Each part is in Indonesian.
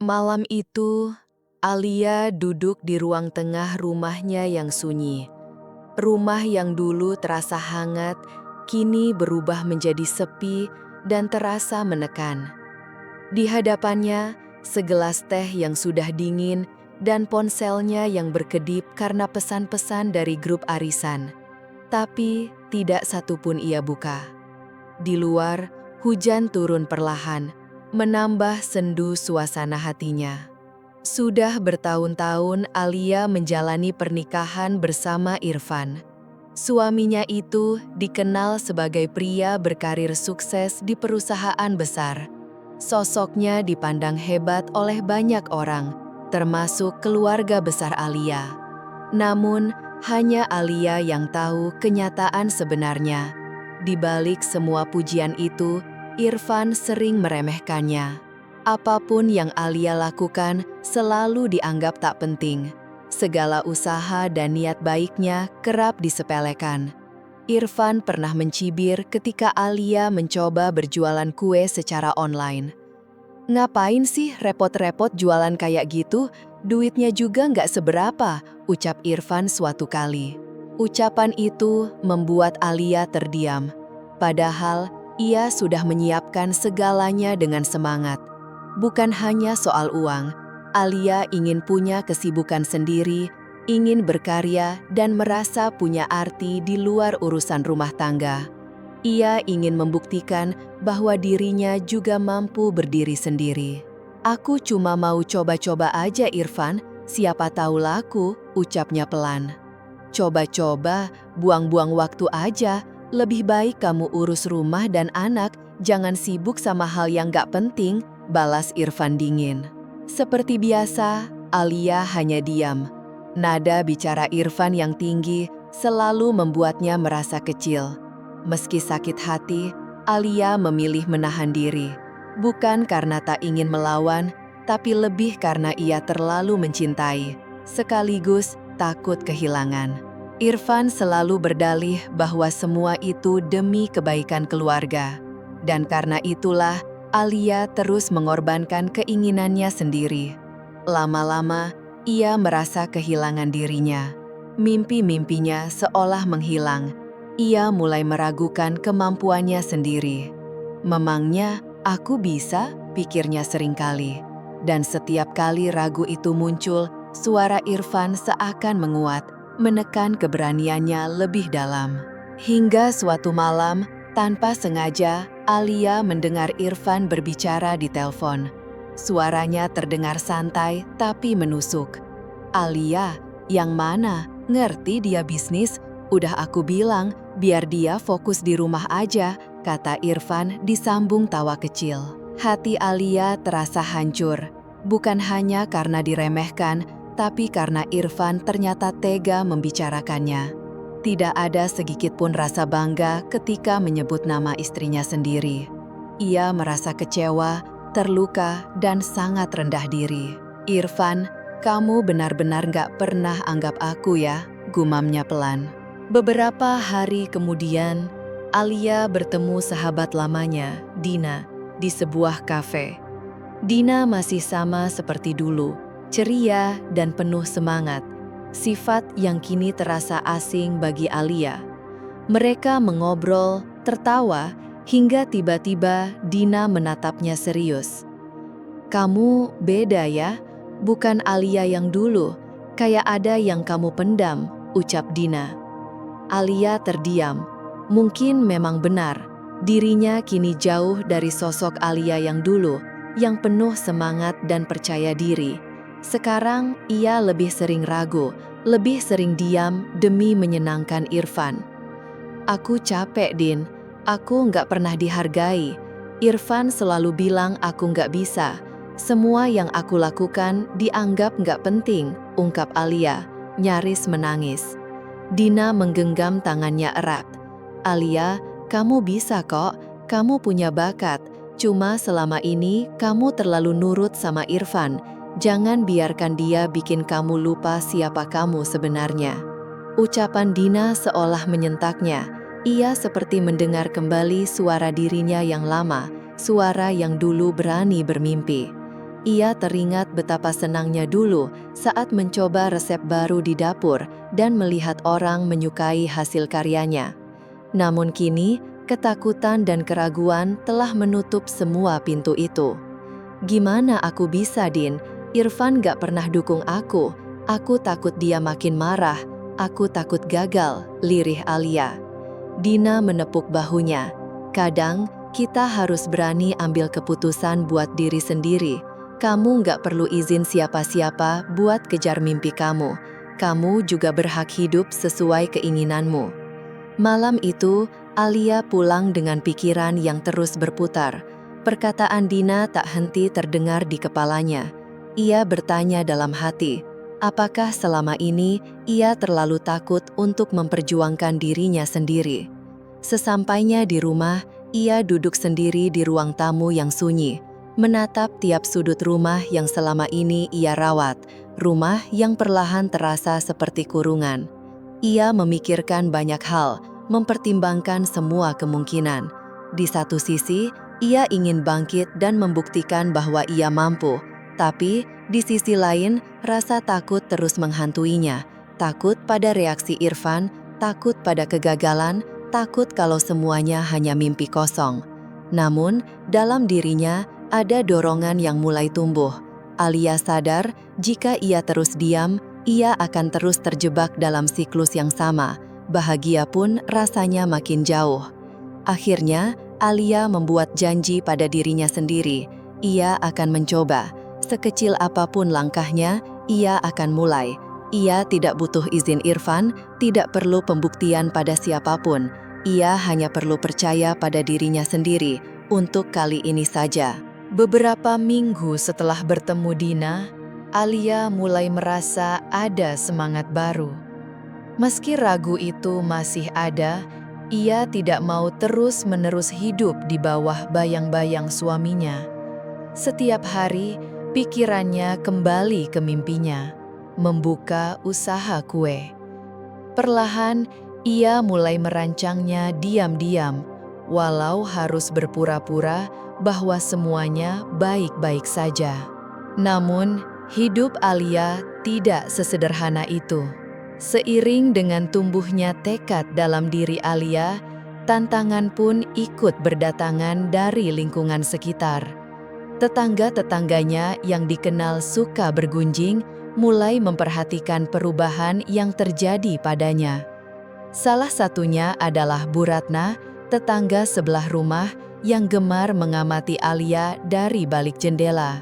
Malam itu, Alia duduk di ruang tengah rumahnya yang sunyi. Rumah yang dulu terasa hangat, kini berubah menjadi sepi dan terasa menekan. Di hadapannya, segelas teh yang sudah dingin dan ponselnya yang berkedip karena pesan-pesan dari grup arisan. Tapi tidak satupun ia buka. Di luar, hujan turun perlahan, menambah sendu suasana hatinya. Sudah bertahun-tahun Alia menjalani pernikahan bersama Irfan. Suaminya itu dikenal sebagai pria berkarir sukses di perusahaan besar. Sosoknya dipandang hebat oleh banyak orang, termasuk keluarga besar Alia. Namun, hanya Alia yang tahu kenyataan sebenarnya. Di balik semua pujian itu, Irfan sering meremehkannya. Apapun yang Alia lakukan selalu dianggap tak penting. Segala usaha dan niat baiknya kerap disepelekan. Irfan pernah mencibir ketika Alia mencoba berjualan kue secara online. "Ngapain sih repot-repot jualan kayak gitu? Duitnya juga nggak seberapa," ucap Irfan suatu kali. Ucapan itu membuat Alia terdiam. Padahal ia sudah menyiapkan segalanya dengan semangat. Bukan hanya soal uang, Alia ingin punya kesibukan sendiri, ingin berkarya dan merasa punya arti di luar urusan rumah tangga. Ia ingin membuktikan bahwa dirinya juga mampu berdiri sendiri. "Aku cuma mau coba-coba aja, Irfan, siapa tahu laku," ucapnya pelan. "Coba-coba, buang-buang waktu aja, lebih baik kamu urus rumah dan anak, jangan sibuk sama hal yang gak penting," balas Irfan dingin. Seperti biasa, Alia hanya diam. Nada bicara Irfan yang tinggi selalu membuatnya merasa kecil. Meski sakit hati, Alia memilih menahan diri. Bukan karena tak ingin melawan, tapi lebih karena ia terlalu mencintai, sekaligus takut kehilangan. Irfan selalu berdalih bahwa semua itu demi kebaikan keluarga. Dan karena itulah, Alia terus mengorbankan keinginannya sendiri. Lama-lama, ia merasa kehilangan dirinya. Mimpi-mimpinya seolah menghilang. Ia mulai meragukan kemampuannya sendiri. "Memangnya aku bisa?" pikirnya seringkali. Dan setiap kali ragu itu muncul, suara Irfan seakan menguat, menekan keberaniannya lebih dalam. Hingga suatu malam, tanpa sengaja, Alia mendengar Irfan berbicara di telepon. Suaranya terdengar santai tapi menusuk. "Alia, yang mana? Ngerti dia bisnis? Udah aku bilang, biar dia fokus di rumah aja," kata Irfan disambung tawa kecil. Hati Alia terasa hancur, bukan hanya karena diremehkan, tapi karena Irfan ternyata tega membicarakannya. Tidak ada sedikit pun rasa bangga ketika menyebut nama istrinya sendiri. Ia merasa kecewa, terluka, dan sangat rendah diri. "Irfan, kamu benar-benar gak pernah anggap aku ya," gumamnya pelan. Beberapa hari kemudian, Alia bertemu sahabat lamanya, Dina, di sebuah kafe. Dina masih sama seperti dulu, ceria dan penuh semangat. Sifat yang kini terasa asing bagi Alia. Mereka mengobrol, tertawa, hingga tiba-tiba Dina menatapnya serius. "Kamu beda ya, bukan Alia yang dulu, kayak ada yang kamu pendam," ucap Dina. Alia terdiam. Mungkin memang benar, dirinya kini jauh dari sosok Alia yang dulu, yang penuh semangat dan percaya diri. Sekarang ia lebih sering ragu, lebih sering diam demi menyenangkan Irfan. "Aku capek, Din. Aku nggak pernah dihargai. Irfan selalu bilang aku nggak bisa. Semua yang aku lakukan dianggap nggak penting," ungkap Alia, nyaris menangis. Dina menggenggam tangannya erat. "Alia, kamu bisa kok. Kamu punya bakat. Cuma selama ini kamu terlalu nurut sama Irfan. Jangan biarkan dia bikin kamu lupa siapa kamu sebenarnya." Ucapan Dina seolah menyentaknya. Ia seperti mendengar kembali suara dirinya yang lama, suara yang dulu berani bermimpi. ia teringat betapa senangnya dulu saat mencoba resep baru di dapur dan melihat orang menyukai hasil karyanya. Namun kini, ketakutan dan keraguan telah menutup semua pintu itu. "Gimana aku bisa, Din? Irfan gak pernah dukung aku. Aku takut dia makin marah. Aku takut gagal," lirih Alia. Dina menepuk bahunya. "Kadang, kita harus berani ambil keputusan buat diri sendiri. Kamu gak perlu izin siapa-siapa buat kejar mimpi kamu. Kamu juga berhak hidup sesuai keinginanmu." Malam itu, Alia pulang dengan pikiran yang terus berputar. Perkataan Dina tak henti terdengar di kepalanya. Ia bertanya dalam hati, apakah selama ini ia terlalu takut untuk memperjuangkan dirinya sendiri? Sesampainya di rumah, ia duduk sendiri di ruang tamu yang sunyi, menatap tiap sudut rumah yang selama ini ia rawat, rumah yang perlahan terasa seperti kurungan. Ia memikirkan banyak hal, mempertimbangkan semua kemungkinan. Di satu sisi, ia ingin bangkit dan membuktikan bahwa ia mampu. Tapi, di sisi lain, rasa takut terus menghantuinya. Takut pada reaksi Irfan, takut pada kegagalan, takut kalau semuanya hanya mimpi kosong. Namun, dalam dirinya ada dorongan yang mulai tumbuh. Alia sadar, jika ia terus diam, ia akan terus terjebak dalam siklus yang sama. Bahagia pun rasanya makin jauh. Akhirnya, Alia membuat janji pada dirinya sendiri. Ia akan mencoba. Sekecil apapun langkahnya, ia akan mulai. Ia tidak butuh izin Irfan, tidak perlu pembuktian pada siapapun. Ia hanya perlu percaya pada dirinya sendiri, untuk kali ini saja. Beberapa minggu setelah bertemu Dina, Alia mulai merasa ada semangat baru. Meski ragu itu masih ada, ia tidak mau terus-menerus hidup di bawah bayang-bayang suaminya. Setiap hari, pikirannya kembali ke mimpinya, membuka usaha kue. Perlahan, ia mulai merancangnya diam-diam, walau harus berpura-pura bahwa semuanya baik-baik saja. Namun, hidup Alia tidak sesederhana itu. Seiring dengan tumbuhnya tekad dalam diri Alia, tantangan pun ikut berdatangan dari lingkungan sekitar. Tetangga-tetangganya yang dikenal suka bergunjing mulai memperhatikan perubahan yang terjadi padanya. Salah satunya adalah Bu Ratna, tetangga sebelah rumah yang gemar mengamati Alia dari balik jendela.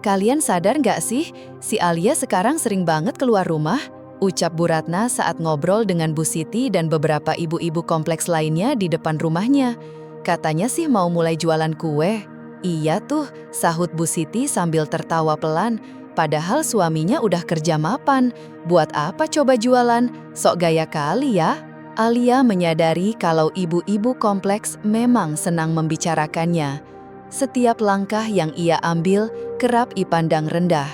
Kalian sadar nggak sih, si Alia sekarang sering banget keluar rumah?" ucap Bu Ratna saat ngobrol dengan Bu Siti dan beberapa ibu-ibu kompleks lainnya di depan rumahnya. "Katanya sih mau mulai jualan kue." "Iya tuh," sahut Bu Siti sambil tertawa pelan. "Padahal suaminya udah kerja mapan. Buat apa coba jualan? Sok gaya kali ya." Alia menyadari kalau ibu-ibu kompleks memang senang membicarakannya. Setiap langkah yang ia ambil kerap dipandang rendah.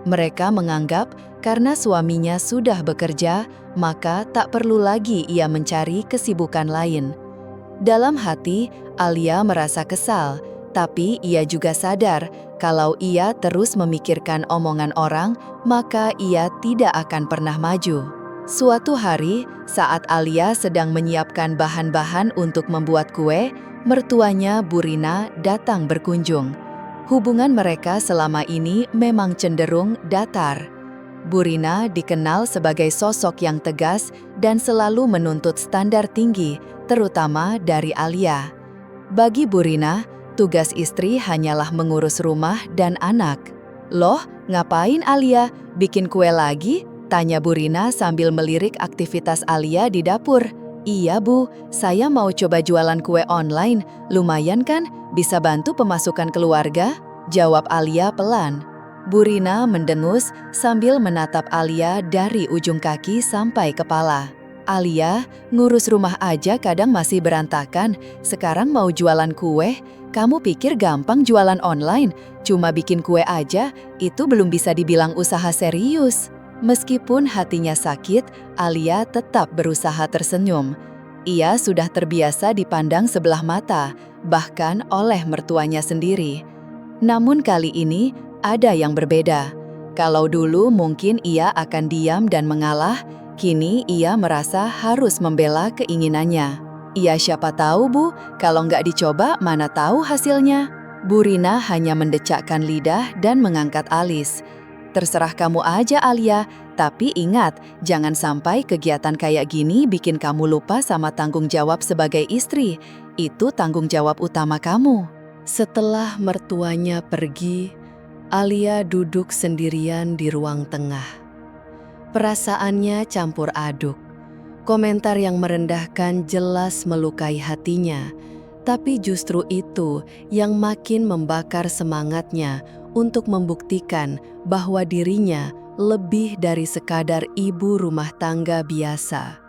Mereka menganggap karena suaminya sudah bekerja, maka tak perlu lagi ia mencari kesibukan lain. Dalam hati, Alia merasa kesal, tapi ia juga sadar kalau ia terus memikirkan omongan orang, maka ia tidak akan pernah maju. Suatu hari, saat Alia sedang menyiapkan bahan-bahan untuk membuat kue, mertuanya Bu Rina datang berkunjung. Hubungan mereka selama ini memang cenderung datar. Bu Rina dikenal sebagai sosok yang tegas dan selalu menuntut standar tinggi, terutama dari Alia. Bagi Bu Rina, tugas istri hanyalah mengurus rumah dan anak. "Loh, ngapain Alia? Bikin kue lagi?" tanya Bu Rina sambil melirik aktivitas Alia di dapur. "Iya Bu, saya mau coba jualan kue online. Lumayan kan? Bisa bantu pemasukan keluarga?" jawab Alia pelan. Bu Rina mendengus sambil menatap Alia dari ujung kaki sampai kepala. "Alia, ngurus rumah aja kadang masih berantakan. Sekarang mau jualan kue? Kamu pikir gampang jualan online? Cuma bikin kue aja, itu belum bisa dibilang usaha serius." Meskipun hatinya sakit, Alia tetap berusaha tersenyum. Ia sudah terbiasa dipandang sebelah mata, bahkan oleh mertuanya sendiri. Namun kali ini, ada yang berbeda. Kalau dulu mungkin ia akan diam dan mengalah, kini ia merasa harus membela keinginannya. "Ya siapa tahu Bu, kalau nggak dicoba mana tahu hasilnya." Bu Rina hanya mendecakkan lidah dan mengangkat alis. "Terserah kamu aja Alia, tapi ingat, jangan sampai kegiatan kayak gini bikin kamu lupa sama tanggung jawab sebagai istri. Itu tanggung jawab utama kamu." Setelah mertuanya pergi, Alia duduk sendirian di ruang tengah. Perasaannya campur aduk. Komentar yang merendahkan jelas melukai hatinya, tapi justru itu yang makin membakar semangatnya untuk membuktikan bahwa dirinya lebih dari sekadar ibu rumah tangga biasa.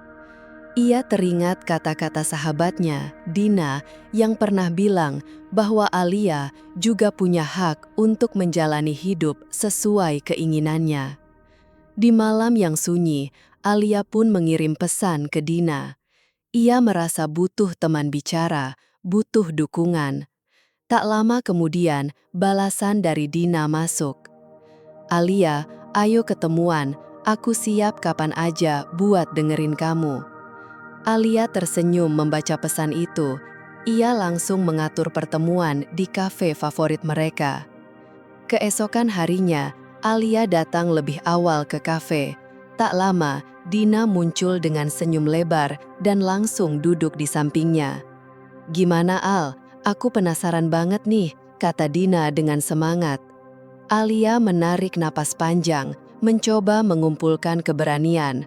Ia teringat kata-kata sahabatnya, Dina, yang pernah bilang bahwa Alia juga punya hak untuk menjalani hidup sesuai keinginannya. Di malam yang sunyi, Alia pun mengirim pesan ke Dina. Ia merasa butuh teman bicara, butuh dukungan. Tak lama kemudian, balasan dari Dina masuk. "Alia, ayo ketemuan, aku siap kapan aja buat dengerin kamu." Alia tersenyum membaca pesan itu. Ia langsung mengatur pertemuan di kafe favorit mereka. Keesokan harinya, Alia datang lebih awal ke kafe. Tak lama, Dina muncul dengan senyum lebar dan langsung duduk di sampingnya. "Gimana Al? Aku penasaran banget nih," kata Dina dengan semangat. Alia menarik napas panjang, mencoba mengumpulkan keberanian.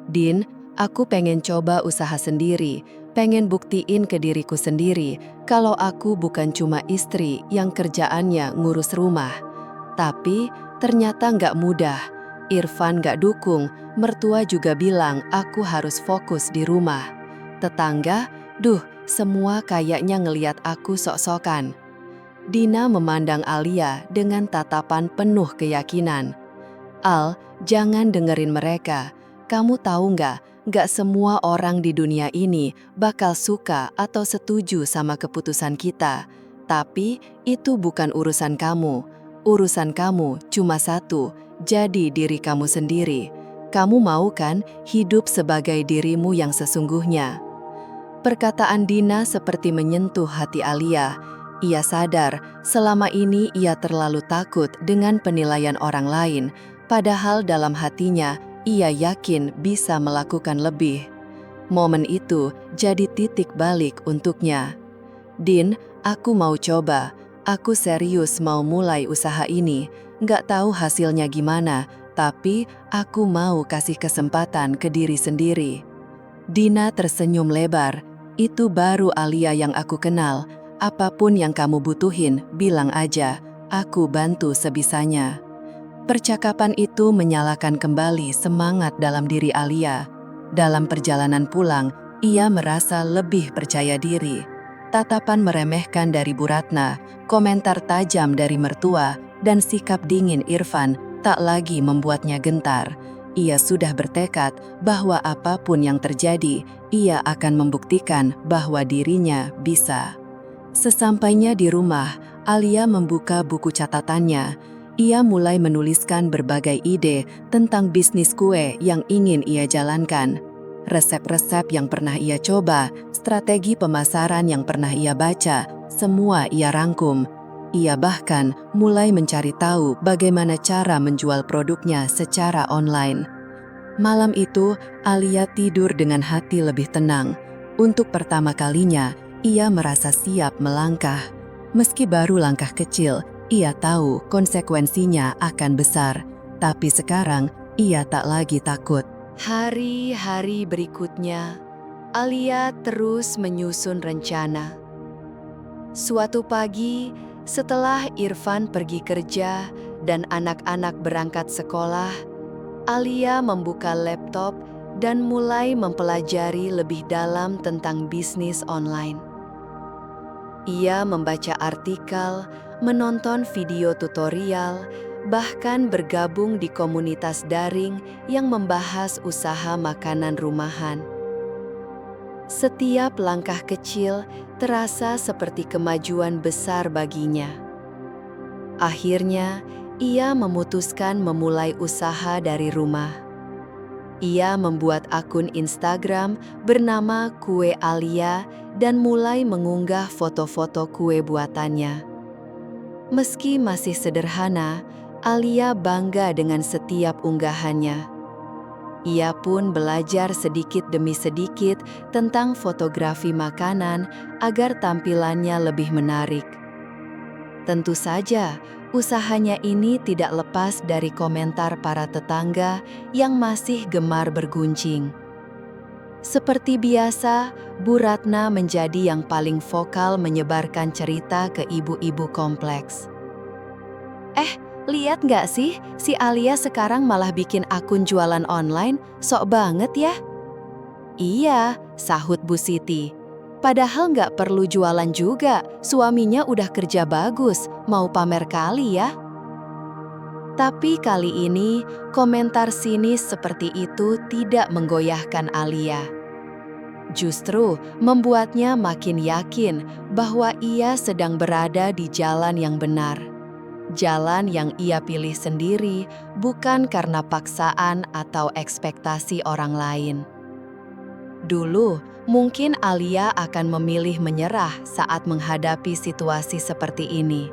"Din, aku pengen coba usaha sendiri, pengen buktiin ke diriku sendiri kalau aku bukan cuma istri yang kerjaannya ngurus rumah." Tapi ternyata nggak mudah. Irfan nggak dukung, mertua juga bilang aku harus fokus di rumah. Tetangga, semua kayaknya ngeliat aku sok-sokan. Dina memandang Alia dengan tatapan penuh keyakinan. "Al, jangan dengerin mereka. Kamu tahu nggak semua orang di dunia ini bakal suka atau setuju sama keputusan kita. Tapi itu bukan urusan kamu. Urusan kamu cuma satu, jadi diri kamu sendiri. Kamu mau kan hidup sebagai dirimu yang sesungguhnya?" Perkataan Dina seperti menyentuh hati Alia. Ia sadar selama ini ia terlalu takut dengan penilaian orang lain, padahal dalam hatinya ia yakin bisa melakukan lebih. Momen itu jadi titik balik untuknya. "Din, aku mau coba. Aku serius mau mulai usaha ini. Nggak tahu hasilnya gimana, tapi aku mau kasih kesempatan ke diri sendiri." Dina tersenyum lebar. "Itu baru Alia yang aku kenal. Apapun yang kamu butuhin, bilang aja. Aku bantu sebisanya." Percakapan itu menyalakan kembali semangat dalam diri Alia. Dalam perjalanan pulang, ia merasa lebih percaya diri. Tatapan meremehkan dari Bu Ratna, komentar tajam dari mertua, dan sikap dingin Irfan tak lagi membuatnya gentar. Ia sudah bertekad bahwa apapun yang terjadi, ia akan membuktikan bahwa dirinya bisa. Sesampainya di rumah, Alia membuka buku catatannya. Ia mulai menuliskan berbagai ide tentang bisnis kue yang ingin ia jalankan. Resep-resep yang pernah ia coba, strategi pemasaran yang pernah ia baca, semua ia rangkum. Ia bahkan mulai mencari tahu bagaimana cara menjual produknya secara online. Malam itu, Alia tidur dengan hati lebih tenang. Untuk pertama kalinya, ia merasa siap melangkah. Meski baru langkah kecil, ia tahu konsekuensinya akan besar. Tapi sekarang, ia tak lagi takut. Hari-hari berikutnya, Alia terus menyusun rencana. Suatu pagi, setelah Irfan pergi kerja dan anak-anak berangkat sekolah, Alia membuka laptop dan mulai mempelajari lebih dalam tentang bisnis online. Ia membaca artikel, menonton video tutorial, bahkan bergabung di komunitas daring yang membahas usaha makanan rumahan. Setiap langkah kecil terasa seperti kemajuan besar baginya. Akhirnya, ia memutuskan memulai usaha dari rumah. Ia membuat akun Instagram bernama Kue Alia dan mulai mengunggah foto-foto kue buatannya. Meski masih sederhana, Alia bangga dengan setiap unggahannya. Ia pun belajar sedikit demi sedikit tentang fotografi makanan agar tampilannya lebih menarik. Tentu saja, usahanya ini tidak lepas dari komentar para tetangga yang masih gemar berguncing. Seperti biasa, Bu Ratna menjadi yang paling vokal menyebarkan cerita ke ibu-ibu kompleks. Lihat nggak sih, si Alia sekarang malah bikin akun jualan online, sok banget ya? Iya, sahut Bu Siti. Padahal nggak perlu jualan juga, suaminya udah kerja bagus, mau pamer kali ya? Tapi kali ini, komentar sinis seperti itu tidak menggoyahkan Alia. Justru membuatnya makin yakin bahwa ia sedang berada di jalan yang benar. Jalan yang ia pilih sendiri, bukan karena paksaan atau ekspektasi orang lain. Dulu, mungkin Alia akan memilih menyerah saat menghadapi situasi seperti ini.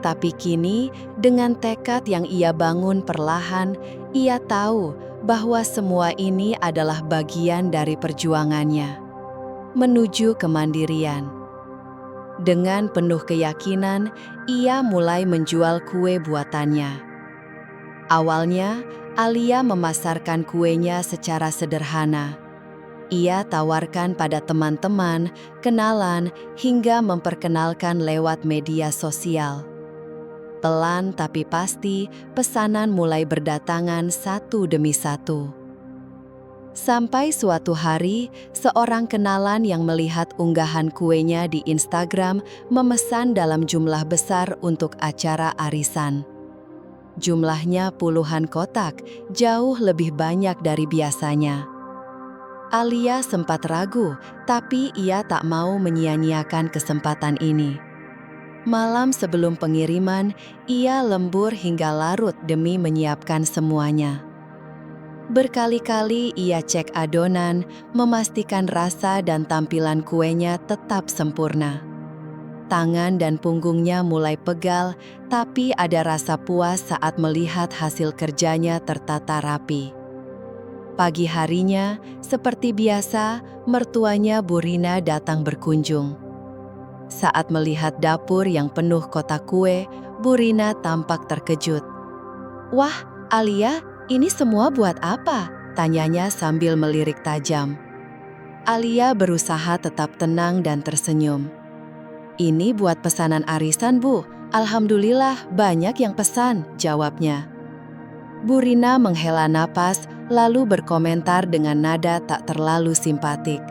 Tapi kini, dengan tekad yang ia bangun perlahan, ia tahu bahwa semua ini adalah bagian dari perjuangannya menuju kemandirian. Dengan penuh keyakinan, ia mulai menjual kue buatannya. Awalnya, Alia memasarkan kuenya secara sederhana. Ia tawarkan pada teman-teman, kenalan, hingga memperkenalkan lewat media sosial. Pelan tapi pasti, pesanan mulai berdatangan satu demi satu. Sampai suatu hari, seorang kenalan yang melihat unggahan kuenya di Instagram memesan dalam jumlah besar untuk acara arisan. Jumlahnya puluhan kotak, jauh lebih banyak dari biasanya. Alia sempat ragu, tapi ia tak mau menyia-nyiakan kesempatan ini. Malam sebelum pengiriman, ia lembur hingga larut demi menyiapkan semuanya. Berkali-kali ia cek adonan, memastikan rasa dan tampilan kuenya tetap sempurna. Tangan dan punggungnya mulai pegal, tapi ada rasa puas saat melihat hasil kerjanya tertata rapi. Pagi harinya, seperti biasa, mertuanya Bu Rina datang berkunjung. Saat melihat dapur yang penuh kotak kue, Bu Rina tampak terkejut. "Wah, Alia, ini semua buat apa?" tanyanya sambil melirik tajam. Alia berusaha tetap tenang dan tersenyum. "Ini buat pesanan arisan, Bu. Alhamdulillah banyak yang pesan," jawabnya. Bu Rina menghela napas, lalu berkomentar dengan nada tak terlalu simpatik.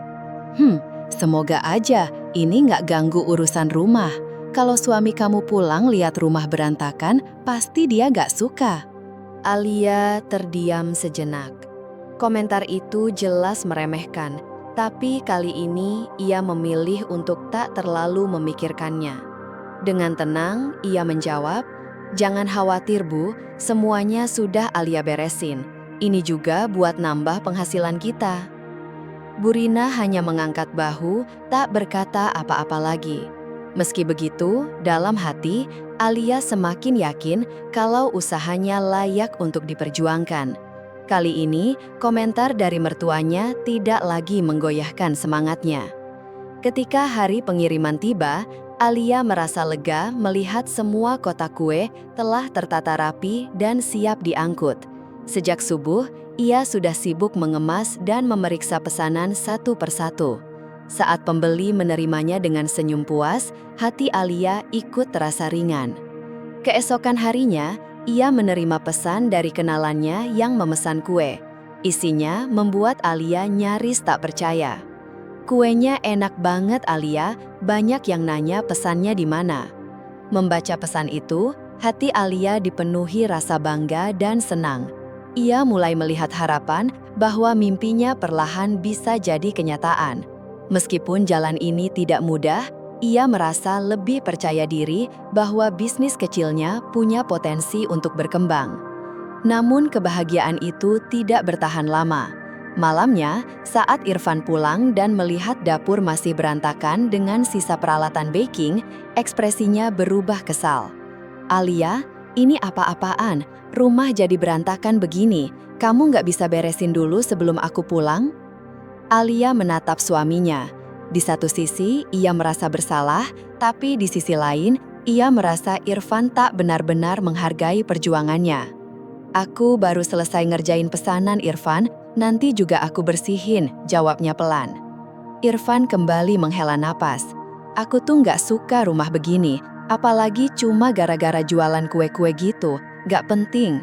Semoga aja ini nggak ganggu urusan rumah. Kalau suami kamu pulang lihat rumah berantakan, pasti dia nggak suka." Alia terdiam sejenak. Komentar itu jelas meremehkan, tapi kali ini ia memilih untuk tak terlalu memikirkannya. Dengan tenang, ia menjawab, "Jangan khawatir, Bu, semuanya sudah Alia beresin. Ini juga buat nambah penghasilan kita." Bu Rina hanya mengangkat bahu, tak berkata apa-apa lagi. Meski begitu, dalam hati, Alia semakin yakin kalau usahanya layak untuk diperjuangkan. Kali ini, komentar dari mertuanya tidak lagi menggoyahkan semangatnya. Ketika hari pengiriman tiba, Alia merasa lega melihat semua kotak kue telah tertata rapi dan siap diangkut. Sejak subuh, ia sudah sibuk mengemas dan memeriksa pesanan satu persatu. Saat pembeli menerimanya dengan senyum puas, hati Alia ikut terasa ringan. Keesokan harinya, ia menerima pesan dari kenalannya yang memesan kue. Isinya membuat Alia nyaris tak percaya. "Kuenya enak banget, Alia, banyak yang nanya pesannya di mana." Membaca pesan itu, hati Alia dipenuhi rasa bangga dan senang. Ia mulai melihat harapan bahwa mimpinya perlahan bisa jadi kenyataan. Meskipun jalan ini tidak mudah, ia merasa lebih percaya diri bahwa bisnis kecilnya punya potensi untuk berkembang. Namun kebahagiaan itu tidak bertahan lama. Malamnya, saat Irfan pulang dan melihat dapur masih berantakan dengan sisa peralatan baking, ekspresinya berubah kesal. "Alia, ini apa-apaan? Rumah jadi berantakan begini. Kamu nggak bisa beresin dulu sebelum aku pulang?" Alia menatap suaminya. Di satu sisi, ia merasa bersalah, tapi di sisi lain, ia merasa Irfan tak benar-benar menghargai perjuangannya. "Aku baru selesai ngerjain pesanan, Irfan. Nanti juga aku bersihin," jawabnya pelan. Irfan kembali menghela napas. "Aku tuh nggak suka rumah begini, apalagi cuma gara-gara jualan kue-kue gitu. Nggak penting."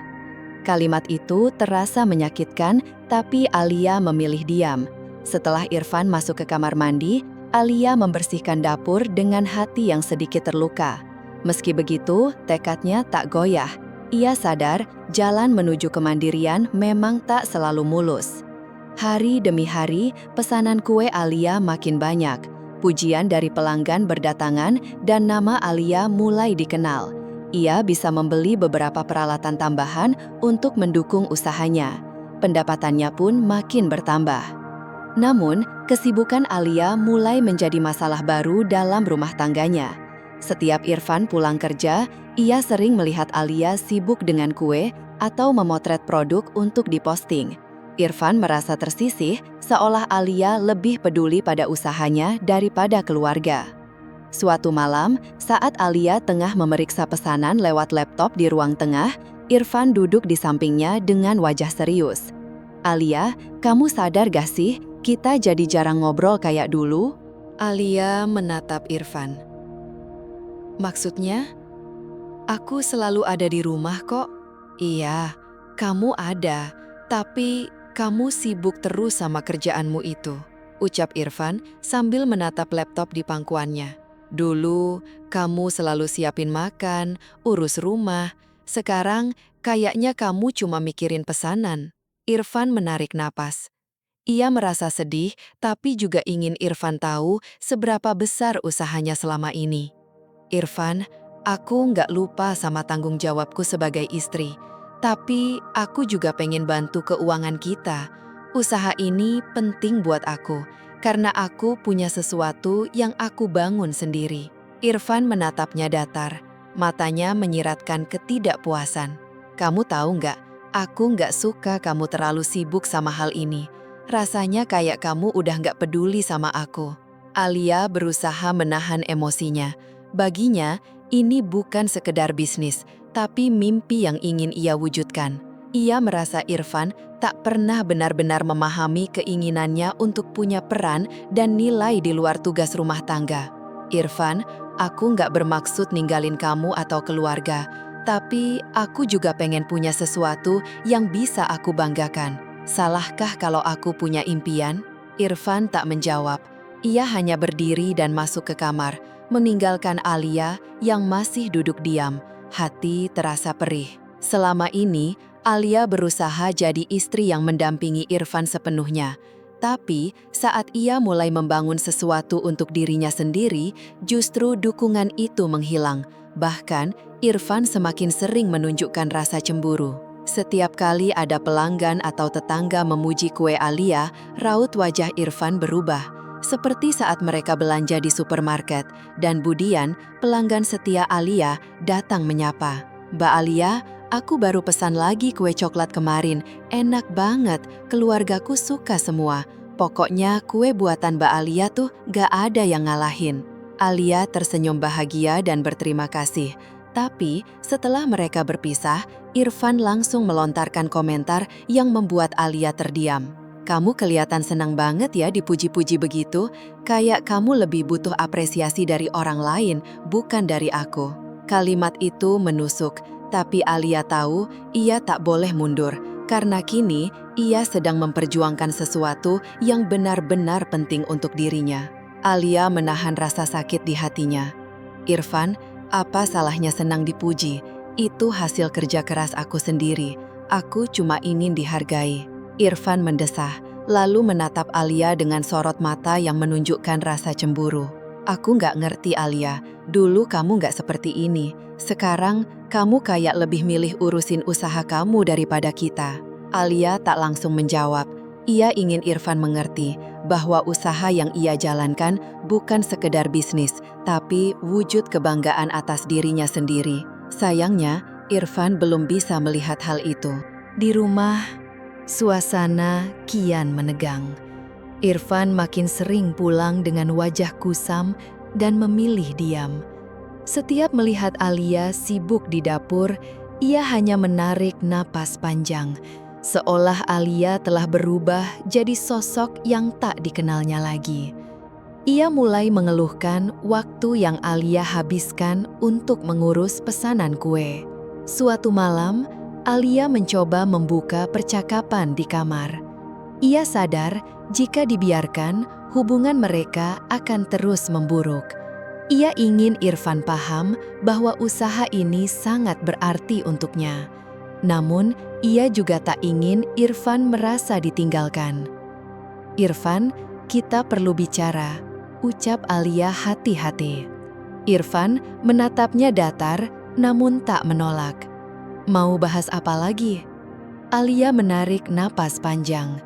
Kalimat itu terasa menyakitkan, tapi Alia memilih diam. Setelah Irfan masuk ke kamar mandi, Alia membersihkan dapur dengan hati yang sedikit terluka. Meski begitu, tekadnya tak goyah. Ia sadar jalan menuju kemandirian memang tak selalu mulus. Hari demi hari, pesanan kue Alia makin banyak. Pujian dari pelanggan berdatangan dan nama Alia mulai dikenal. Ia bisa membeli beberapa peralatan tambahan untuk mendukung usahanya. Pendapatannya pun makin bertambah. Namun, kesibukan Alia mulai menjadi masalah baru dalam rumah tangganya. Setiap Irfan pulang kerja, ia sering melihat Alia sibuk dengan kue atau memotret produk untuk diposting. Irfan merasa tersisih, seolah Alia lebih peduli pada usahanya daripada keluarga. Suatu malam, saat Alia tengah memeriksa pesanan lewat laptop di ruang tengah, Irfan duduk di sampingnya dengan wajah serius. "Alia, kamu sadar gak sih, kita jadi jarang ngobrol kayak dulu?" Alia menatap Irfan. "Maksudnya? Aku selalu ada di rumah kok." "Iya, kamu ada, tapi kamu sibuk terus sama kerjaanmu itu," ucap Irfan sambil menatap laptop di pangkuannya. "Dulu, kamu selalu siapin makan, urus rumah. Sekarang, kayaknya kamu cuma mikirin pesanan." Irfan menarik napas. Ia merasa sedih, tapi juga ingin Irfan tahu seberapa besar usahanya selama ini. "Irfan, aku nggak lupa sama tanggung jawabku sebagai istri. Tapi aku juga pengen bantu keuangan kita. Usaha ini penting buat aku, karena aku punya sesuatu yang aku bangun sendiri." Irfan menatapnya datar. Matanya menyiratkan ketidakpuasan. "Kamu tahu nggak, aku nggak suka kamu terlalu sibuk sama hal ini. Rasanya kayak kamu udah nggak peduli sama aku." Alia berusaha menahan emosinya. Baginya, ini bukan sekedar bisnis, tapi mimpi yang ingin ia wujudkan. Ia merasa Irfan tak pernah benar-benar memahami keinginannya untuk punya peran dan nilai di luar tugas rumah tangga. "Irfan, aku nggak bermaksud ninggalin kamu atau keluarga, tapi aku juga pengen punya sesuatu yang bisa aku banggakan. Salahkah kalau aku punya impian?" Irfan tak menjawab. Ia hanya berdiri dan masuk ke kamar, meninggalkan Alia yang masih duduk diam. Hati terasa perih. Selama ini, Alia berusaha jadi istri yang mendampingi Irfan sepenuhnya. Tapi, saat ia mulai membangun sesuatu untuk dirinya sendiri, justru dukungan itu menghilang. Bahkan, Irfan semakin sering menunjukkan rasa cemburu. Setiap kali ada pelanggan atau tetangga memuji kue Alia, raut wajah Irfan berubah. Seperti saat mereka belanja di supermarket, dan Budian, pelanggan setia Alia, datang menyapa. "Mbak Alia, aku baru pesan lagi kue coklat kemarin. Enak banget, keluargaku suka semua. Pokoknya kue buatan Mbak Alia tuh gak ada yang ngalahin." Alia tersenyum bahagia dan berterima kasih. Tapi setelah mereka berpisah, Irfan langsung melontarkan komentar yang membuat Alia terdiam. "Kamu kelihatan senang banget ya dipuji-puji begitu. Kayak kamu lebih butuh apresiasi dari orang lain, bukan dari aku." Kalimat itu menusuk, tapi Alia tahu ia tak boleh mundur, karena kini ia sedang memperjuangkan sesuatu yang benar-benar penting untuk dirinya. Alia menahan rasa sakit di hatinya. "Irfan, apa salahnya senang dipuji? Itu hasil kerja keras aku sendiri. Aku cuma ingin dihargai." Irfan mendesah, lalu menatap Alia dengan sorot mata yang menunjukkan rasa cemburu. Aku nggak ngerti Alia, dulu kamu nggak seperti ini. Sekarang kamu kayak lebih milih urusin usaha kamu daripada kita. Alia tak langsung menjawab. Ia ingin Irfan mengerti bahwa usaha yang ia jalankan bukan sekedar bisnis, tapi wujud kebanggaan atas dirinya sendiri. Sayangnya, Irfan belum bisa melihat hal itu. Di rumah, suasana kian menegang. Irfan makin sering pulang dengan wajah kusam dan memilih diam. Setiap melihat Alia sibuk di dapur, ia hanya menarik napas panjang, seolah Alia telah berubah jadi sosok yang tak dikenalnya lagi. Ia mulai mengeluhkan waktu yang Alia habiskan untuk mengurus pesanan kue. Suatu malam, Alia mencoba membuka percakapan di kamar. Ia sadar jika dibiarkan, hubungan mereka akan terus memburuk. Ia ingin Irfan paham bahwa usaha ini sangat berarti untuknya. Namun, ia juga tak ingin Irfan merasa ditinggalkan. "Irfan, kita perlu bicara," ucap Alia hati-hati. Irfan menatapnya datar, namun tak menolak. "Mau bahas apa lagi?" Alia menarik napas panjang.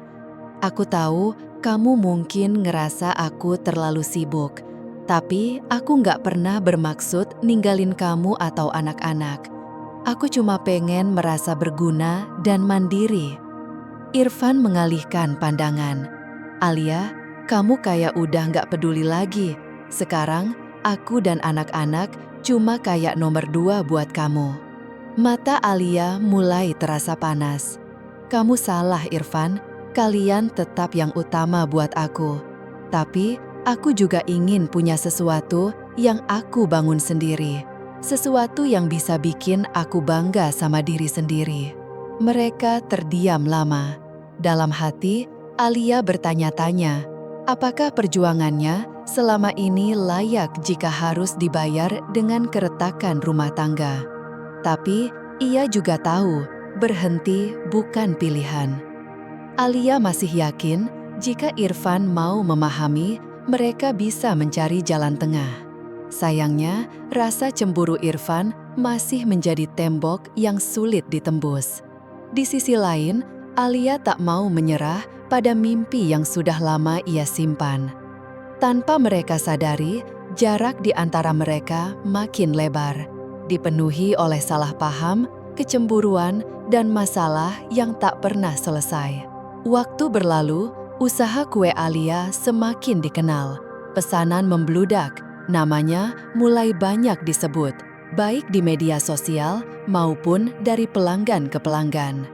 "Aku tahu kamu mungkin ngerasa aku terlalu sibuk, tapi aku nggak pernah bermaksud ninggalin kamu atau anak-anak. Aku cuma pengen merasa berguna dan mandiri." Irfan mengalihkan pandangan. "Alia, kamu kayak udah nggak peduli lagi. Sekarang, aku dan anak-anak cuma kayak nomor 2 buat kamu." Mata Alia mulai terasa panas. "Kamu salah, Irfan. Kalian tetap yang utama buat aku. Tapi, aku juga ingin punya sesuatu yang aku bangun sendiri. Sesuatu yang bisa bikin aku bangga sama diri sendiri." Mereka terdiam lama. Dalam hati, Alia bertanya-tanya, apakah perjuangannya selama ini layak jika harus dibayar dengan keretakan rumah tangga? Tapi, ia juga tahu berhenti bukan pilihan. Alia masih yakin jika Irfan mau memahami, mereka bisa mencari jalan tengah. Sayangnya, rasa cemburu Irfan masih menjadi tembok yang sulit ditembus. Di sisi lain, Alia tak mau menyerah pada mimpi yang sudah lama ia simpan. Tanpa mereka sadari, jarak di antara mereka makin lebar, dipenuhi oleh salah paham, kecemburuan, dan masalah yang tak pernah selesai. Waktu berlalu, usaha kue Alia semakin dikenal. Pesanan membludak, namanya mulai banyak disebut, baik di media sosial maupun dari pelanggan ke pelanggan.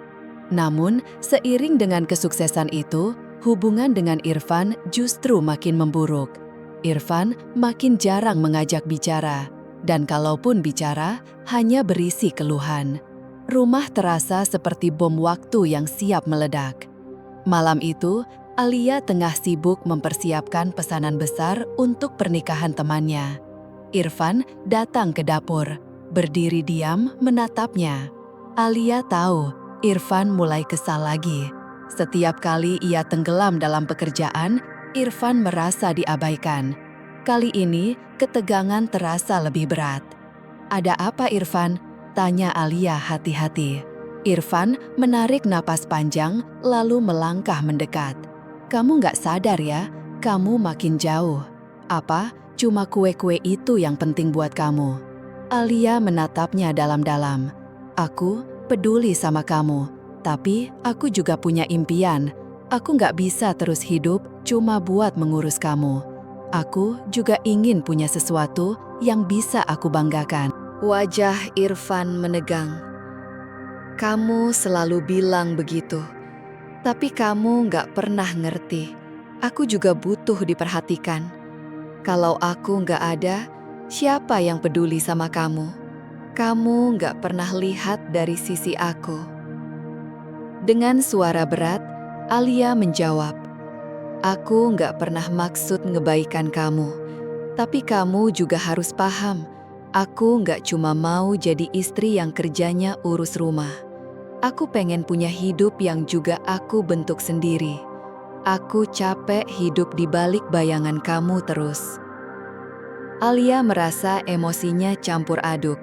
Namun, seiring dengan kesuksesan itu, hubungan dengan Irfan justru makin memburuk. Irfan makin jarang mengajak bicara, dan kalaupun bicara, hanya berisi keluhan. Rumah terasa seperti bom waktu yang siap meledak. Malam itu, Alia tengah sibuk mempersiapkan pesanan besar untuk pernikahan temannya. Irfan datang ke dapur, berdiri diam menatapnya. Alia tahu Irfan mulai kesal lagi. Setiap kali ia tenggelam dalam pekerjaan, Irfan merasa diabaikan. Kali ini, ketegangan terasa lebih berat. "Ada apa, Irfan?" tanya Alia hati-hati. Irfan menarik napas panjang, lalu melangkah mendekat. "Kamu nggak sadar ya, kamu makin jauh. Apa? Cuma kue-kue itu yang penting buat kamu?" Alia menatapnya dalam-dalam. "Aku peduli sama kamu, tapi aku juga punya impian. Aku nggak bisa terus hidup cuma buat mengurus kamu. Aku juga ingin punya sesuatu yang bisa aku banggakan." Wajah Irfan menegang. "Kamu selalu bilang begitu, tapi kamu nggak pernah ngerti. Aku juga butuh diperhatikan. Kalau aku nggak ada, siapa yang peduli sama kamu? Kamu nggak pernah lihat dari sisi aku." Dengan suara berat, Alia menjawab, "Aku nggak pernah maksud ngebaikan kamu. Tapi kamu juga harus paham, aku nggak cuma mau jadi istri yang kerjanya urus rumah. Aku pengen punya hidup yang juga aku bentuk sendiri. Aku capek hidup di balik bayangan kamu terus." Alia merasa emosinya campur aduk.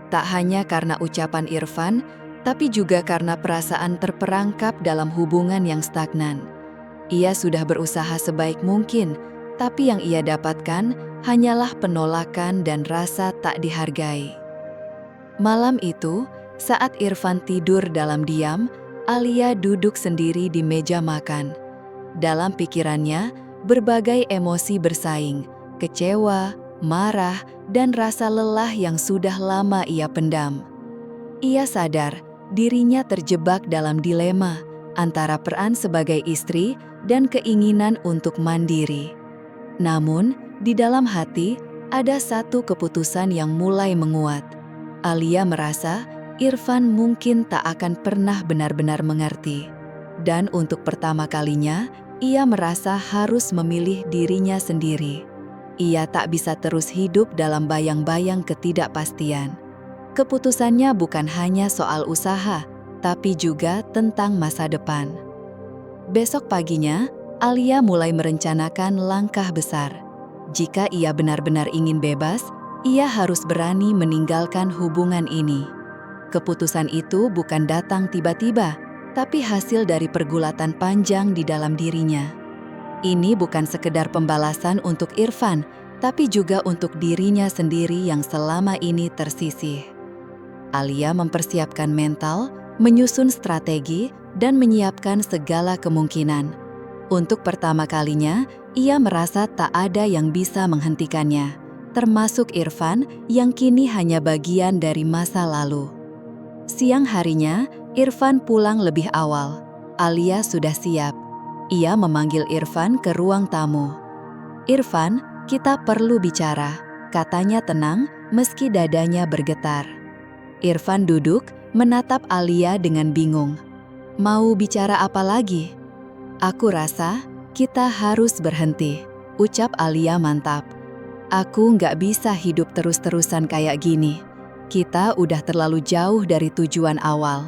Tak hanya karena ucapan Irfan, tapi juga karena perasaan terperangkap dalam hubungan yang stagnan. Ia sudah berusaha sebaik mungkin, tapi yang ia dapatkan hanyalah penolakan dan rasa tak dihargai. Malam itu, saat Irfan tidur dalam diam, Alia duduk sendiri di meja makan. Dalam pikirannya, berbagai emosi bersaing, kecewa, marah, dan rasa lelah yang sudah lama ia pendam. Ia sadar dirinya terjebak dalam dilema antara peran sebagai istri dan keinginan untuk mandiri. Namun, di dalam hati ada satu keputusan yang mulai menguat. Alia merasa Irfan mungkin tak akan pernah benar-benar mengerti. Dan untuk pertama kalinya, ia merasa harus memilih dirinya sendiri. Ia tak bisa terus hidup dalam bayang-bayang ketidakpastian. Keputusannya bukan hanya soal usaha, tapi juga tentang masa depan. Besok paginya, Alia mulai merencanakan langkah besar. Jika ia benar-benar ingin bebas, ia harus berani meninggalkan hubungan ini. Keputusan itu bukan datang tiba-tiba, tapi hasil dari pergulatan panjang di dalam dirinya. Ini bukan sekedar pembalasan untuk Irfan, tapi juga untuk dirinya sendiri yang selama ini tersisih. Alia mempersiapkan mental, menyusun strategi, dan menyiapkan segala kemungkinan. Untuk pertama kalinya, ia merasa tak ada yang bisa menghentikannya, termasuk Irfan yang kini hanya bagian dari masa lalu. Siang harinya, Irfan pulang lebih awal. Alia sudah siap. Ia memanggil Irfan ke ruang tamu. "Irfan, kita perlu bicara," katanya tenang meski dadanya bergetar. Irfan duduk, menatap Alia dengan bingung. "Mau bicara apa lagi?" "Aku rasa kita harus berhenti," ucap Alia mantap. "Aku nggak bisa hidup terus-terusan kayak gini. Kita udah terlalu jauh dari tujuan awal."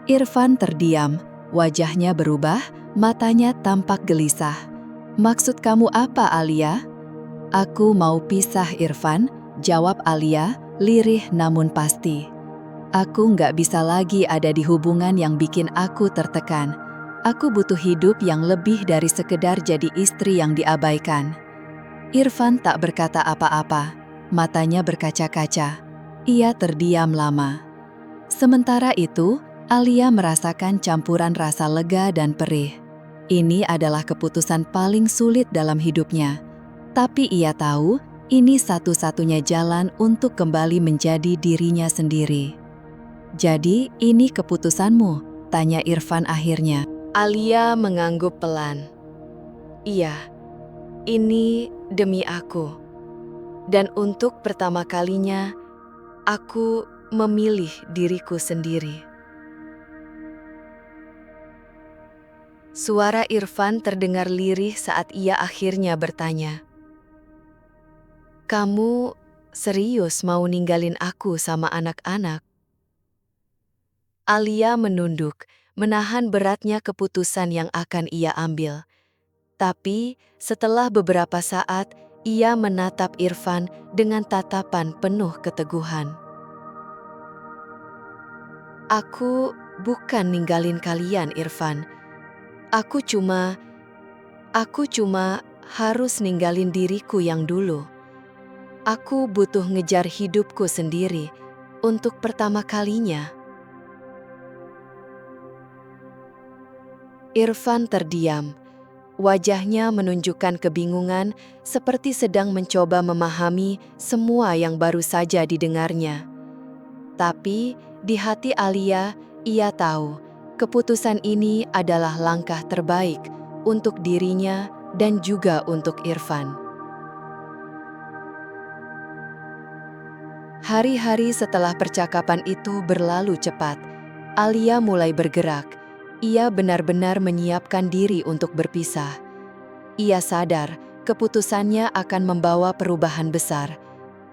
Irfan terdiam, wajahnya berubah, matanya tampak gelisah. "Maksud kamu apa, Alia?" "Aku mau pisah, Irfan," jawab Alia, lirih namun pasti. "Aku nggak bisa lagi ada di hubungan yang bikin aku tertekan. Aku butuh hidup yang lebih dari sekedar jadi istri yang diabaikan." Irfan tak berkata apa-apa, matanya berkaca-kaca. Ia terdiam lama. Sementara itu, Alia merasakan campuran rasa lega dan perih. Ini adalah keputusan paling sulit dalam hidupnya. Tapi ia tahu ini satu-satunya jalan untuk kembali menjadi dirinya sendiri. "Jadi ini keputusanmu?" tanya Irfan akhirnya. Alia mengangguk pelan. "Iya, ini demi aku. Dan untuk pertama kalinya, aku memilih diriku sendiri." Suara Irfan terdengar lirih saat ia akhirnya bertanya, "Kamu serius mau ninggalin aku sama anak-anak?" Alia menunduk, menahan beratnya keputusan yang akan ia ambil. Tapi setelah beberapa saat, ia menatap Irfan dengan tatapan penuh keteguhan. "Aku bukan ninggalin kalian, Irfan. Aku cuma harus ninggalin diriku yang dulu. Aku butuh ngejar hidupku sendiri untuk pertama kalinya." Irfan terdiam. Wajahnya menunjukkan kebingungan, seperti sedang mencoba memahami semua yang baru saja didengarnya. Tapi di hati Alia, ia tahu keputusan ini adalah langkah terbaik untuk dirinya dan juga untuk Irfan. Hari-hari setelah percakapan itu berlalu cepat. Alia mulai bergerak. Ia benar-benar menyiapkan diri untuk berpisah. Ia sadar keputusannya akan membawa perubahan besar.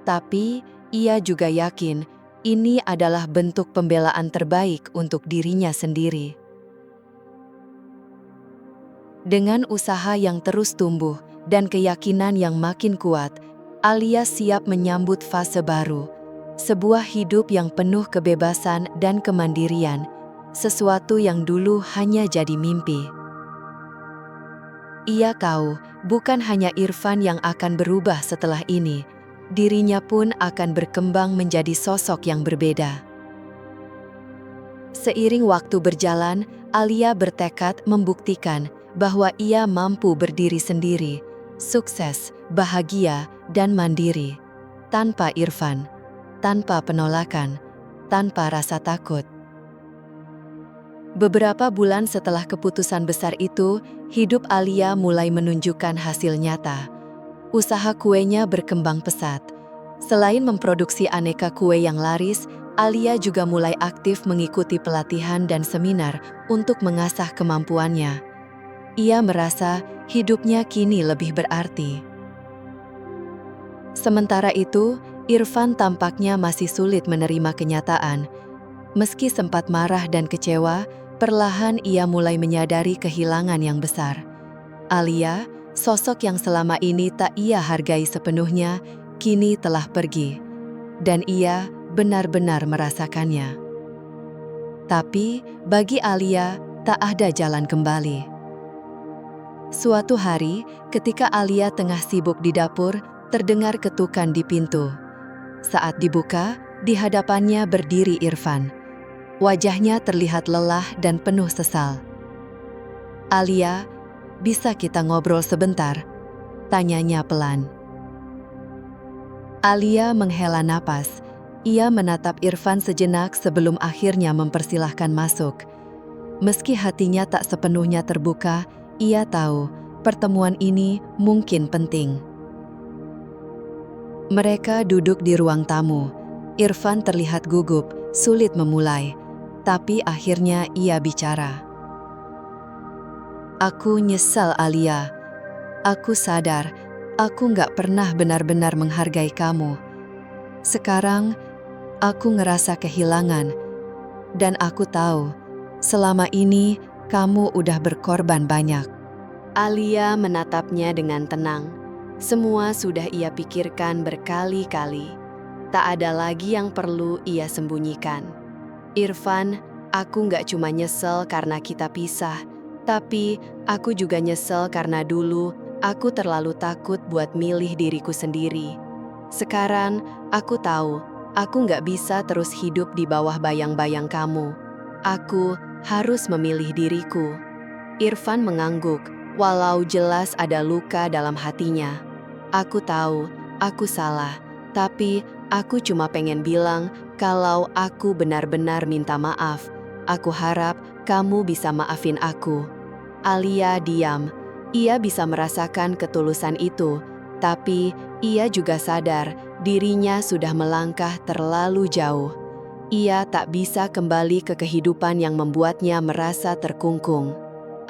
Tapi ia juga yakin ini adalah bentuk pembelaan terbaik untuk dirinya sendiri. Dengan usaha yang terus tumbuh dan keyakinan yang makin kuat, Alia siap menyambut fase baru, sebuah hidup yang penuh kebebasan dan kemandirian, sesuatu yang dulu hanya jadi mimpi. Ia tahu, bukan hanya Irfan yang akan berubah setelah ini, dirinya pun akan berkembang menjadi sosok yang berbeda. Seiring waktu berjalan, Alia bertekad membuktikan bahwa ia mampu berdiri sendiri, sukses, bahagia, dan mandiri, tanpa Irfan, tanpa penolakan, tanpa rasa takut. Beberapa bulan setelah keputusan besar itu, hidup Alia mulai menunjukkan hasil nyata. Usaha kuenya berkembang pesat. Selain memproduksi aneka kue yang laris, Alia juga mulai aktif mengikuti pelatihan dan seminar untuk mengasah kemampuannya. Ia merasa hidupnya kini lebih berarti. Sementara itu, Irfan tampaknya masih sulit menerima kenyataan. Meski sempat marah dan kecewa, perlahan ia mulai menyadari kehilangan yang besar. Alia, sosok yang selama ini tak ia hargai sepenuhnya, kini telah pergi. Dan ia benar-benar merasakannya. Tapi, bagi Alia, tak ada jalan kembali. Suatu hari, ketika Alia tengah sibuk di dapur, terdengar ketukan di pintu. Saat dibuka, di hadapannya berdiri Irfan. Wajahnya terlihat lelah dan penuh sesal. "Alia, bisa kita ngobrol sebentar?" tanyanya pelan. Alia menghela napas. Ia menatap Irfan sejenak sebelum akhirnya mempersilahkan masuk. Meski hatinya tak sepenuhnya terbuka, ia tahu pertemuan ini mungkin penting. Mereka duduk di ruang tamu. Irfan terlihat gugup, sulit memulai. Tapi akhirnya ia bicara. "Aku nyesal, Alia. Aku sadar, aku gak pernah benar-benar menghargai kamu. Sekarang, aku ngerasa kehilangan. Dan aku tahu, selama ini kamu udah berkorban banyak." Alia menatapnya dengan tenang. Semua sudah ia pikirkan berkali-kali. Tak ada lagi yang perlu ia sembunyikan. "Irfan, aku gak cuma nyesel karena kita pisah, tapi aku juga nyesel karena dulu aku terlalu takut buat milih diriku sendiri. Sekarang, aku tahu, aku gak bisa terus hidup di bawah bayang-bayang kamu. Aku harus memilih diriku." Irfan mengangguk, walau jelas ada luka dalam hatinya. "Aku tahu, aku salah, tapi aku cuma pengen bilang kalau aku benar-benar minta maaf. Aku harap kamu bisa maafin aku." Alia diam. Ia bisa merasakan ketulusan itu, tapi ia juga sadar dirinya sudah melangkah terlalu jauh. Ia tak bisa kembali ke kehidupan yang membuatnya merasa terkungkung.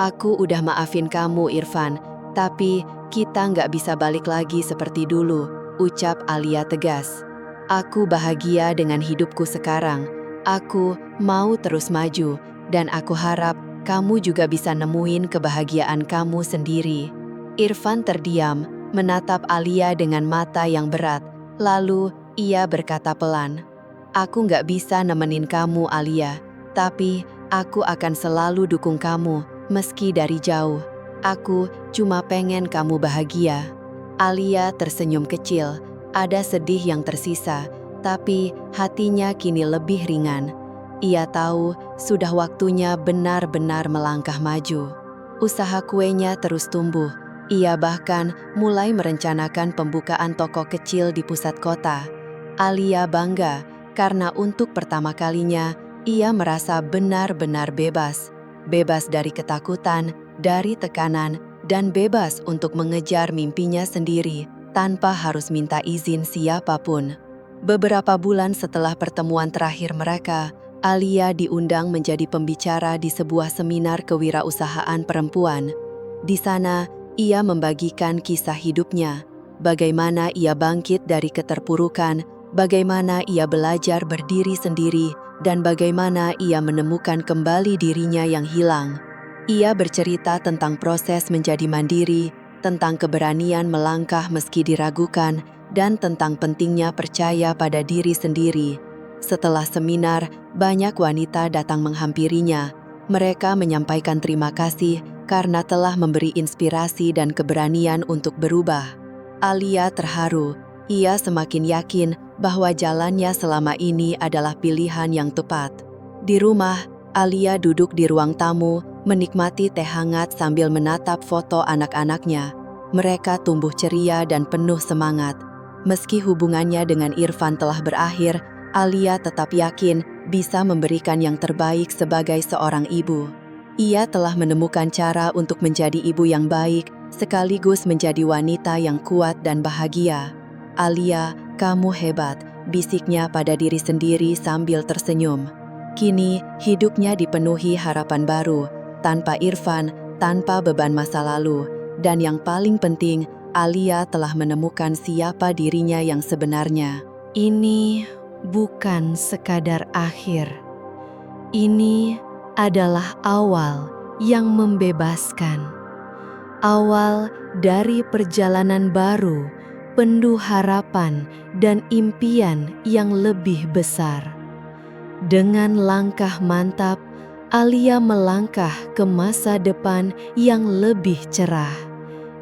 "Aku udah maafin kamu, Irfan, tapi kita nggak bisa balik lagi seperti dulu," ucap Alia tegas. "Aku bahagia dengan hidupku sekarang. Aku mau terus maju, dan aku harap kamu juga bisa nemuin kebahagiaan kamu sendiri." Irfan terdiam, menatap Alia dengan mata yang berat. Lalu ia berkata pelan, "Aku nggak bisa nemenin kamu, Alia, tapi aku akan selalu dukung kamu, meski dari jauh. Aku cuma pengen kamu bahagia." Alia tersenyum kecil. Ada sedih yang tersisa, tapi hatinya kini lebih ringan. Ia tahu sudah waktunya benar-benar melangkah maju. Usaha kuenya terus tumbuh. Ia bahkan mulai merencanakan pembukaan toko kecil di pusat kota. Alia bangga karena untuk pertama kalinya ia merasa benar-benar bebas. Bebas dari ketakutan, dari tekanan, dan bebas untuk mengejar mimpinya sendiri tanpa harus minta izin siapapun. Beberapa bulan setelah pertemuan terakhir mereka, Alia diundang menjadi pembicara di sebuah seminar kewirausahaan perempuan. Di sana, ia membagikan kisah hidupnya, bagaimana ia bangkit dari keterpurukan, bagaimana ia belajar berdiri sendiri, dan bagaimana ia menemukan kembali dirinya yang hilang. Ia bercerita tentang proses menjadi mandiri, tentang keberanian melangkah meski diragukan, dan tentang pentingnya percaya pada diri sendiri. Setelah seminar, banyak wanita datang menghampirinya. Mereka menyampaikan terima kasih karena telah memberi inspirasi dan keberanian untuk berubah. Alia terharu. Ia semakin yakin bahwa jalannya selama ini adalah pilihan yang tepat. Di rumah, Alia duduk di ruang tamu, menikmati teh hangat sambil menatap foto anak-anaknya. Mereka tumbuh ceria dan penuh semangat. Meski hubungannya dengan Irfan telah berakhir, Alia tetap yakin bisa memberikan yang terbaik sebagai seorang ibu. Ia telah menemukan cara untuk menjadi ibu yang baik, sekaligus menjadi wanita yang kuat dan bahagia. "Alia, kamu hebat," bisiknya pada diri sendiri sambil tersenyum. Kini, hidupnya dipenuhi harapan baru, tanpa Irfan, tanpa beban masa lalu. Dan yang paling penting, Alia telah menemukan siapa dirinya yang sebenarnya. Ini bukan sekadar akhir. Ini adalah awal yang membebaskan. Awal dari perjalanan baru, penuh harapan dan impian yang lebih besar. Dengan langkah mantap, Alia melangkah ke masa depan yang lebih cerah.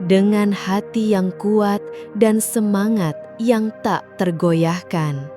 Dengan hati yang kuat dan semangat yang tak tergoyahkan.